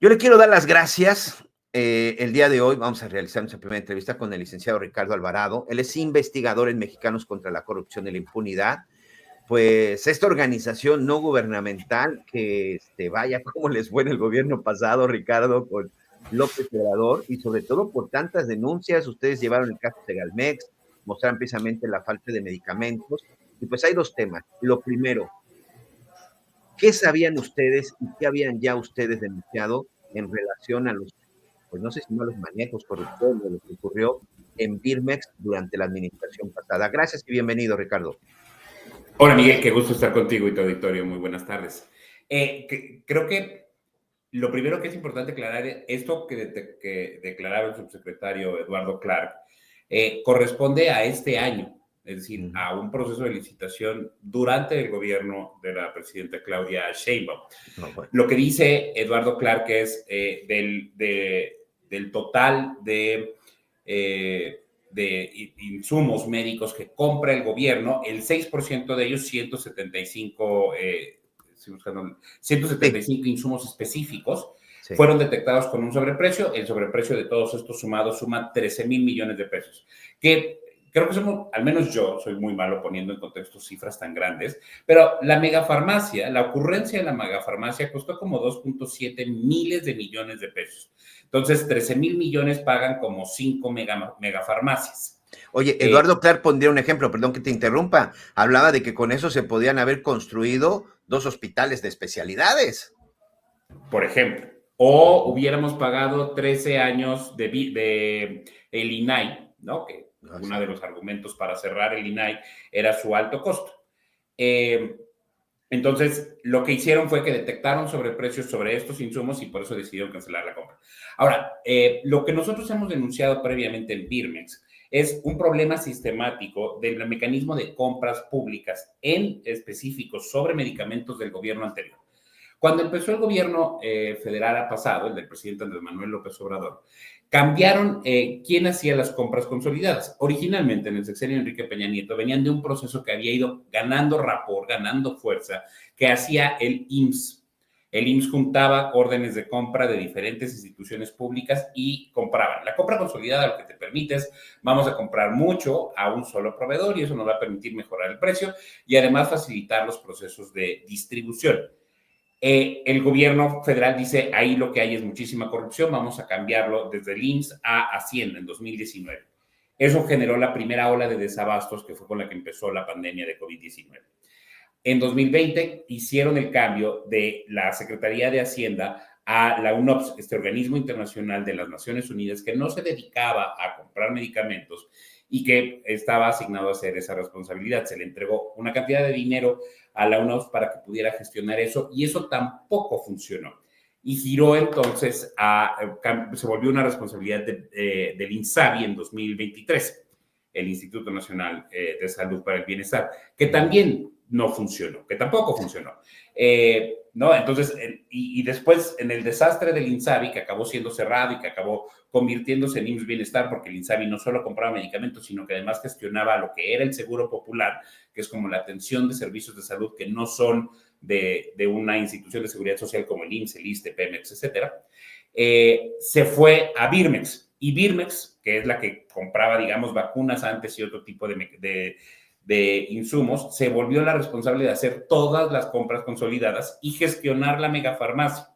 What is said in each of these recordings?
Yo le quiero dar las gracias. El día de hoy vamos a realizar nuestra primera entrevista con el licenciado Ricardo Alvarado. Él es investigador en Mexicanos contra la Corrupción y la Impunidad. Pues esta organización no gubernamental que vaya cómo les fue en el gobierno pasado, Ricardo, con López Obrador, y sobre todo por tantas denuncias. Ustedes llevaron el caso de Galmex, mostraron precisamente la falta de medicamentos. Y pues hay dos temas. Lo primero, ¿qué sabían ustedes y qué habían ya ustedes denunciado en relación a los, pues no sé si malos manejos, corrupción, de lo que ocurrió en Birmex durante la administración pasada? Gracias y bienvenido, Ricardo. Hola Miguel, qué gusto estar contigo y tu auditorio. Muy buenas tardes. Creo que lo primero que es importante aclarar es esto que declaraba el subsecretario Eduardo Clark corresponde a este año, es decir, a un proceso de licitación durante el gobierno de la presidenta Claudia Sheinbaum. No, bueno. Lo que dice Eduardo Clark es del total de insumos médicos que compra el gobierno, el 6% de ellos, 175 insumos específicos, Sí. fueron detectados con un sobreprecio. El sobreprecio de todos estos sumados suma 13,000 millones de pesos, que creo que somos, al menos yo, soy muy malo poniendo en contexto cifras tan grandes, pero la megafarmacia, la ocurrencia de la megafarmacia costó como 2.7 miles de millones de pesos. Entonces, 13,000 millones pagan como 5 megafarmacias. Oye, Eduardo Clark pondría un ejemplo, perdón que te interrumpa, hablaba de que con eso se podían haber construido 2 hospitales de especialidades. Por ejemplo, o hubiéramos pagado 13 años de el INAI, ¿no? Que uno de los argumentos para cerrar el INAI era su alto costo. Entonces, lo que hicieron fue que detectaron sobreprecios sobre estos insumos y por eso decidieron cancelar la compra. Ahora, lo que nosotros hemos denunciado previamente en Birmex es un problema sistemático del mecanismo de compras públicas en específico sobre medicamentos del gobierno anterior. Cuando empezó el gobierno federal pasado, el del presidente Andrés Manuel López Obrador, cambiaron quién hacía las compras consolidadas. Originalmente, en el sexenio de Enrique Peña Nieto, venían de un proceso que había ido ganando rapport, ganando fuerza, que hacía el IMSS. El IMSS juntaba órdenes de compra de diferentes instituciones públicas y compraban. La compra consolidada lo que te permite es, vamos a comprar mucho a un solo proveedor y eso nos va a permitir mejorar el precio y además facilitar los procesos de distribución. El gobierno federal dice, ahí lo que hay es muchísima corrupción, vamos a cambiarlo desde el IMSS a Hacienda en 2019. Eso generó la primera ola de desabastos, que fue con la que empezó la pandemia de COVID-19. En 2020 hicieron el cambio de la Secretaría de Hacienda a la UNOPS, este organismo internacional de las Naciones Unidas, que no se dedicaba a comprar medicamentos y que estaba asignado a hacer esa responsabilidad. Se le entregó una cantidad de dinero a la UNOPS para que pudiera gestionar eso y eso tampoco funcionó. Y giró entonces se volvió una responsabilidad del INSABI en 2023, el Instituto Nacional de Salud para el Bienestar, que también no funcionó, que tampoco funcionó. ¿No? Entonces, y después en el desastre del INSABI, que acabó siendo cerrado y que acabó convirtiéndose en IMSS Bienestar, porque el INSABI no solo compraba medicamentos, sino que además gestionaba lo que era el Seguro Popular, que es como la atención de servicios de salud que no son de una institución de seguridad social como el IMSS, el ISSSTE, Pemex, etcétera, se fue a Birmex. Y Birmex, que es la que compraba, digamos, vacunas antes y otro tipo de insumos, se volvió la responsable de hacer todas las compras consolidadas y gestionar la megafarmacia.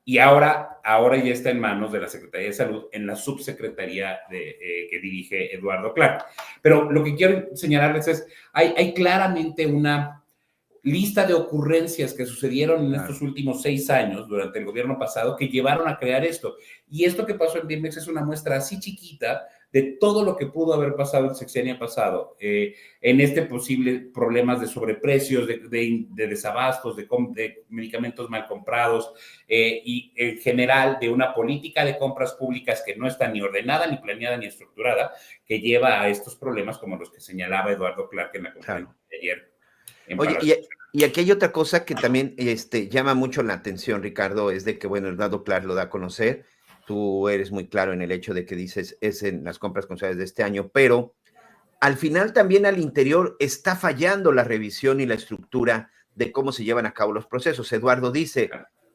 Y ahora ya está en manos de la Secretaría de Salud, en la subsecretaría que dirige Eduardo Clark. Pero lo que quiero señalarles es, hay claramente una lista de ocurrencias que sucedieron en estos últimos 6 años durante el gobierno pasado que llevaron a crear esto. Y esto que pasó en Birmex es una muestra así chiquita de todo lo que pudo haber pasado el sexenio pasado en este posible problemas de sobreprecios, de desabastos, de medicamentos mal comprados y en general de una política de compras públicas que no está ni ordenada, ni planeada, ni estructurada, que lleva a estos problemas como los que señalaba Eduardo Clark en la conferencia de ayer. Oye, y aquí hay otra cosa que también llama mucho la atención, Ricardo, es de que, bueno, Eduardo Clark lo da a conocer, tú eres muy claro en el hecho de que dices es en las compras consolidadas de este año, pero al final también al interior está fallando la revisión y la estructura de cómo se llevan a cabo los procesos. Eduardo dice,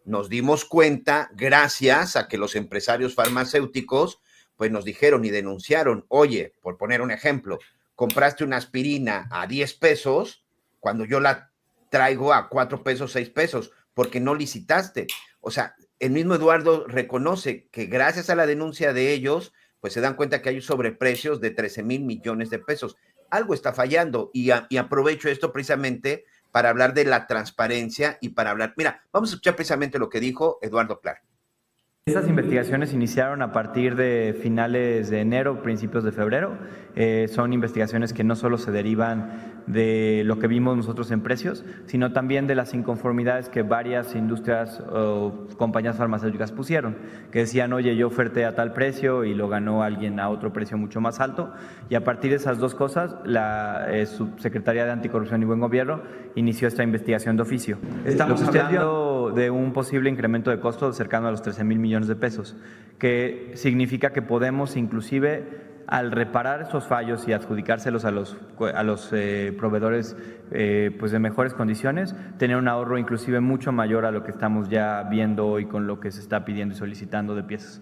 nos dimos cuenta gracias a que los empresarios farmacéuticos pues nos dijeron y denunciaron, oye, por poner un ejemplo, compraste una aspirina a 10 pesos cuando yo la traigo a 4 pesos, 6 pesos, porque no licitaste. O sea, el mismo Eduardo reconoce que gracias a la denuncia de ellos, pues se dan cuenta que hay sobreprecios de 13,000 millones de pesos. Algo está fallando y aprovecho esto precisamente para hablar de la transparencia y para hablar, mira, vamos a escuchar precisamente lo que dijo Eduardo Clark. Estas investigaciones iniciaron a partir de finales de enero, principios de febrero. Son investigaciones que no solo se derivan de lo que vimos nosotros en precios, sino también de las inconformidades que varias industrias o compañías farmacéuticas pusieron, que decían, oye, yo oferté a tal precio y lo ganó alguien a otro precio mucho más alto. Y a partir de esas dos cosas, la Subsecretaría de Anticorrupción y Buen Gobierno inició esta investigación de oficio. Estamos hablando de un posible incremento de costos cercano a los 13,000 millones de pesos, que significa que podemos inclusive, al reparar esos fallos y adjudicárselos a los proveedores pues de mejores condiciones, tener un ahorro inclusive mucho mayor a lo que estamos ya viendo hoy con lo que se está pidiendo y solicitando de piezas.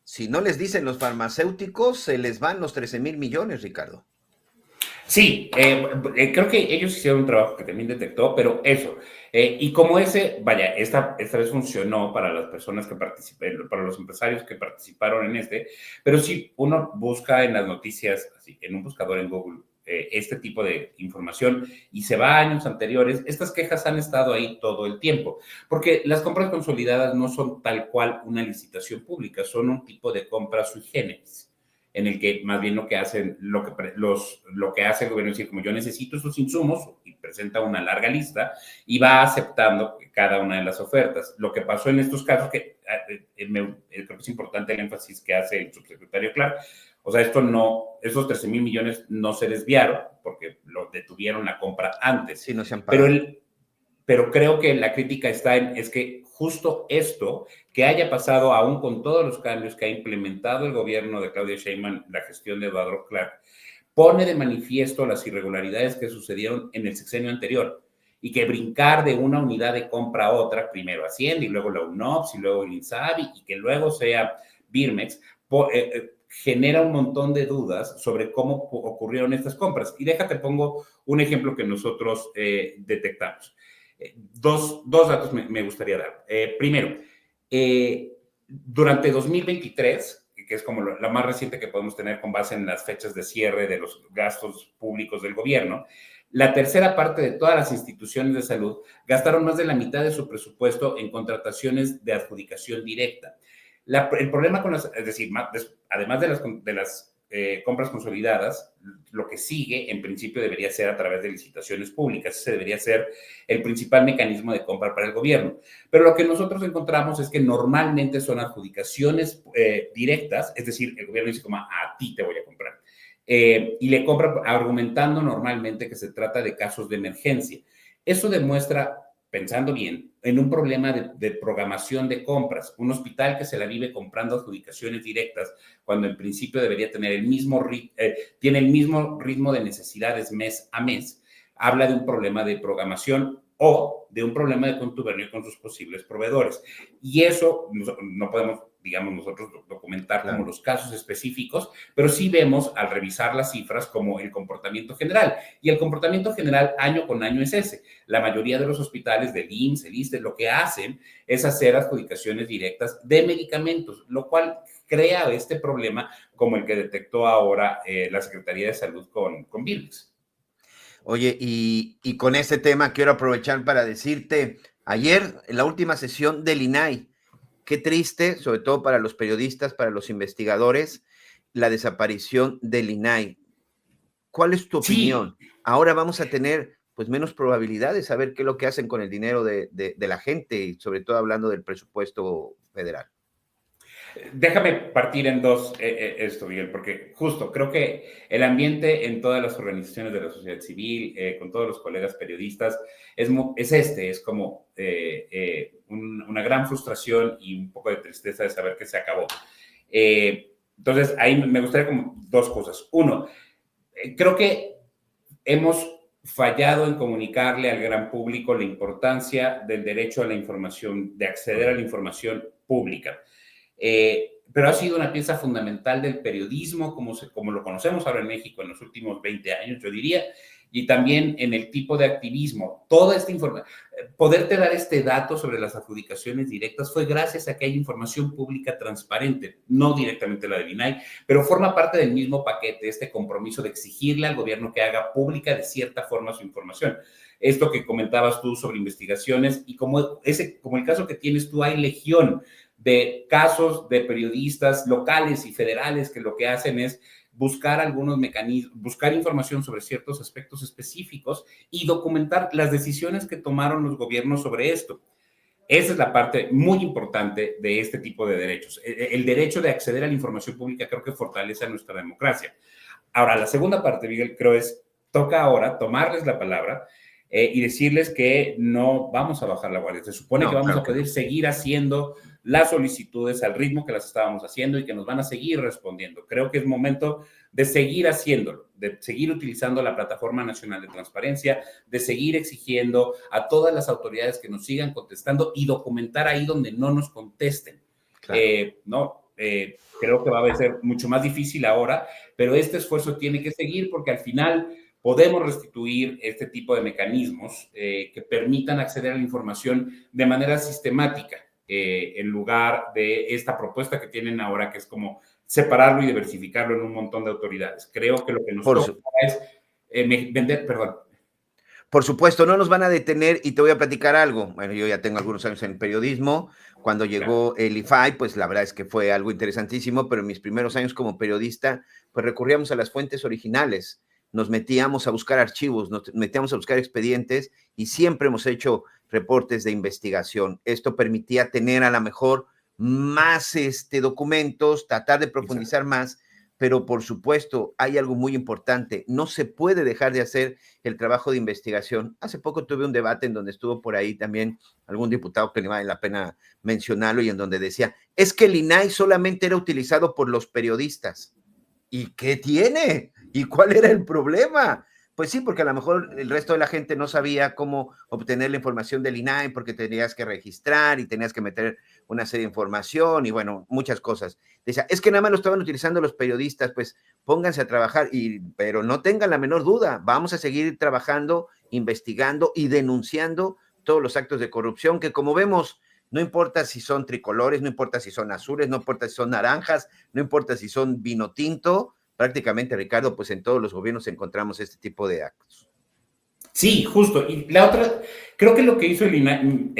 Si no les dicen los farmacéuticos, se les van los 13,000 millones, Ricardo. Sí, creo que ellos hicieron un trabajo que también detectó, pero eso, y como ese, vaya, esta vez funcionó para las personas que participaron, para los empresarios que participaron en pero si uno busca en las noticias, así, en un buscador en Google, este tipo de información y se va a años anteriores, estas quejas han estado ahí todo el tiempo, porque las compras consolidadas no son tal cual una licitación pública, son un tipo de compra sui generis, en el que más bien lo que hacen, lo que hace el gobierno es decir, como yo necesito estos insumos, y presenta una larga lista, y va aceptando cada una de las ofertas. Lo que pasó en estos casos, que creo que es importante el énfasis que hace el subsecretario Clark, o sea, esos 13,000 millones no se desviaron, porque lo detuvieron la compra antes. Sí, no se han pagado. Pero creo que la crítica está es que justo esto, que haya pasado aún con todos los cambios que ha implementado el gobierno de Claudia Sheinbaum, la gestión de Eduardo Clark, pone de manifiesto las irregularidades que sucedieron en el sexenio anterior y que brincar de una unidad de compra a otra, primero Hacienda y luego la UNOPS y luego el INSABI y que luego sea Birmex, genera un montón de dudas sobre cómo ocurrieron estas compras. Y déjate pongo un ejemplo que nosotros detectamos. Dos datos me gustaría dar. Primero, durante 2023, que es como la más reciente que podemos tener con base en las fechas de cierre de los gastos públicos del gobierno, la tercera parte de todas las instituciones de salud gastaron más de la mitad de su presupuesto en contrataciones de adjudicación directa. El problema con es decir, además de las compras consolidadas, lo que sigue en principio debería ser a través de licitaciones públicas. Ese debería ser el principal mecanismo de compra para el gobierno. Pero lo que nosotros encontramos es que normalmente son adjudicaciones directas, es decir, el gobierno dice como a ti te voy a comprar. Y le compra argumentando normalmente que se trata de casos de emergencia. Eso demuestra, pensando bien, en un problema de programación de compras. Un hospital que se la vive comprando adjudicaciones directas, cuando en principio debería tener tiene el mismo ritmo de necesidades mes a mes, habla de un problema de programación o de un problema de contubernio con sus posibles proveedores. Y eso no podemos, digamos, nosotros documentar como los casos específicos, pero sí vemos al revisar las cifras como el comportamiento general. Y el comportamiento general año con año es ese. La mayoría de los hospitales del IMSS, el ISSSTE, lo que hacen es hacer adjudicaciones directas de medicamentos, lo cual crea este problema como el que detectó ahora la Secretaría de Salud con Birmex. Oye, y con este tema quiero aprovechar para decirte, ayer en la última sesión del INAI, qué triste, sobre todo para los periodistas, para los investigadores, la desaparición del INAI. ¿Cuál es tu opinión? Sí. Ahora vamos a tener pues menos probabilidades de saber qué es lo que hacen con el dinero de la gente, y sobre todo hablando del presupuesto federal. Déjame partir en dos esto, Miguel, porque justo creo que el ambiente en todas las organizaciones de la sociedad civil, con todos los colegas periodistas, es como una gran frustración y un poco de tristeza de saber que se acabó. Entonces, ahí me gustaría como dos cosas. Uno, creo que hemos fallado en comunicarle al gran público la importancia del derecho a la información, de acceder a la información pública. Pero ha sido una pieza fundamental del periodismo, como lo conocemos ahora en México en los últimos 20 años, yo diría, y también en el tipo de activismo. Toda esta información, poderte dar este dato sobre las adjudicaciones directas fue gracias a que hay información pública transparente, no directamente la del INAI, pero forma parte del mismo paquete, este compromiso de exigirle al gobierno que haga pública de cierta forma su información. Esto que comentabas tú sobre investigaciones y como el caso que tienes tú, hay legión de casos de periodistas locales y federales que lo que hacen es buscar algunos mecanismos, buscar información sobre ciertos aspectos específicos y documentar las decisiones que tomaron los gobiernos sobre esto. Esa es la parte muy importante de este tipo de derechos. El derecho de acceder a la información pública creo que fortalece a nuestra democracia. Ahora, la segunda parte, Miguel, creo toca ahora tomarles la palabra y decirles que no vamos a bajar la guardia. Se supone que vamos a poder seguir haciendo las solicitudes al ritmo que las estábamos haciendo y que nos van a seguir respondiendo. Creo que es momento de seguir haciéndolo, de seguir utilizando la Plataforma Nacional de Transparencia, de seguir exigiendo a todas las autoridades que nos sigan contestando y documentar ahí donde no nos contesten. Claro. Creo que va a ser mucho más difícil ahora, pero este esfuerzo tiene que seguir porque al final podemos restituir este tipo de mecanismos que permitan acceder a la información de manera sistemática, en lugar de esta propuesta que tienen ahora, que es como separarlo y diversificarlo en un montón de autoridades. Creo que lo que nos toca es vender, perdón. Por supuesto, no nos van a detener y te voy a platicar algo. Bueno, yo ya tengo algunos años en periodismo. Cuando llegó el IFAI, pues la verdad es que fue algo interesantísimo, pero en mis primeros años como periodista, pues recurríamos a las fuentes originales. Nos metíamos a buscar archivos, nos metíamos a buscar expedientes y siempre hemos hecho reportes de investigación. Esto permitía tener a lo mejor más documentos, tratar de profundizar más, pero por supuesto hay algo muy importante, no se puede dejar de hacer el trabajo de investigación. Hace poco tuve un debate en donde estuvo por ahí también algún diputado que le vale la pena mencionarlo y en donde decía, es que el INAI solamente era utilizado por los periodistas. ¿Y qué tiene? ¿Y cuál era el problema? Pues sí, porque a lo mejor el resto de la gente no sabía cómo obtener la información del INAI porque tenías que registrar y tenías que meter una serie de información y bueno, muchas cosas. Decía, es que nada más lo estaban utilizando los periodistas, pues pónganse a trabajar, pero no tengan la menor duda, vamos a seguir trabajando, investigando y denunciando todos los actos de corrupción que como vemos, no importa si son tricolores, no importa si son azules, no importa si son naranjas, no importa si son vino tinto, prácticamente, Ricardo, pues en todos los gobiernos encontramos este tipo de actos. Sí, justo. Y la otra, creo que lo que hizo el INAI,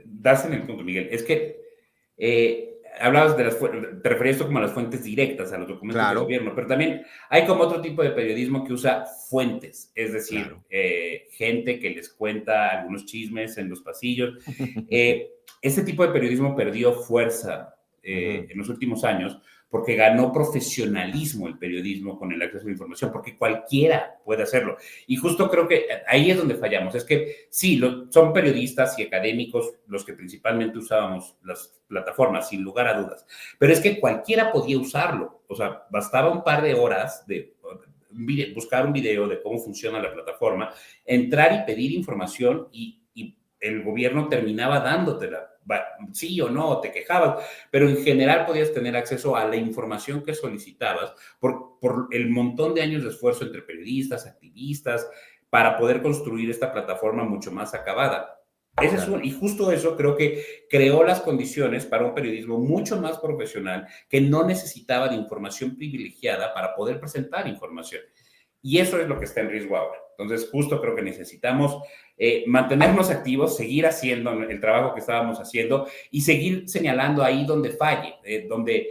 das en el punto, Miguel, es que hablabas te referías esto como a las fuentes directas, a los documentos del gobierno, pero también hay como otro tipo de periodismo que usa fuentes, es decir, gente que les cuenta algunos chismes en los pasillos. Este tipo de periodismo perdió fuerza en los últimos años porque ganó profesionalismo el periodismo con el acceso a la información, porque cualquiera puede hacerlo. Y justo creo que ahí es donde fallamos. Es que sí, son periodistas y académicos los que principalmente usábamos las plataformas, sin lugar a dudas. Pero es que cualquiera podía usarlo. O sea, bastaba un par de horas de buscar un video de cómo funciona la plataforma, entrar y pedir información y el gobierno terminaba dándotela. Sí o no, te quejabas, pero en general podías tener acceso a la información que solicitabas por el montón de años de esfuerzo entre periodistas, activistas, para poder construir esta plataforma mucho más acabada. Y justo eso creo que creó las condiciones para un periodismo mucho más profesional que no necesitaba de información privilegiada para poder presentar información. Y eso es lo que está en riesgo ahora. Entonces, justo creo que necesitamos mantenernos activos, seguir haciendo el trabajo que estábamos haciendo y seguir señalando ahí donde falle, donde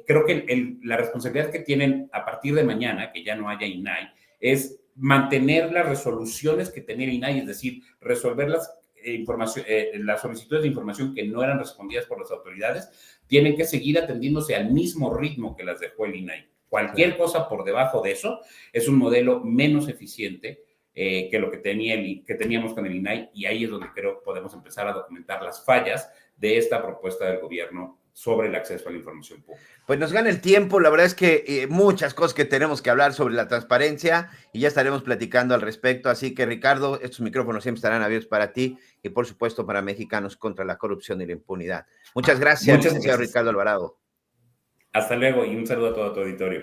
creo que la responsabilidad que tienen a partir de mañana, que ya no haya INAI, es mantener las resoluciones que tenía el INAI, es decir, resolver las solicitudes de información que no eran respondidas por las autoridades, tienen que seguir atendiéndose al mismo ritmo que las dejó el INAI. Cualquier cosa por debajo de eso es un modelo menos eficiente que lo que teníamos con el INAI, y ahí es donde creo que podemos empezar a documentar las fallas de esta propuesta del gobierno sobre el acceso a la información pública. Pues nos gana el tiempo, la verdad es que muchas cosas que tenemos que hablar sobre la transparencia y ya estaremos platicando al respecto, así que Ricardo, estos micrófonos siempre estarán abiertos para ti y por supuesto para Mexicanos contra la Corrupción y la Impunidad. Muchas gracias, licenciado Ricardo Alvarado. Hasta luego y un saludo a todo tu auditorio.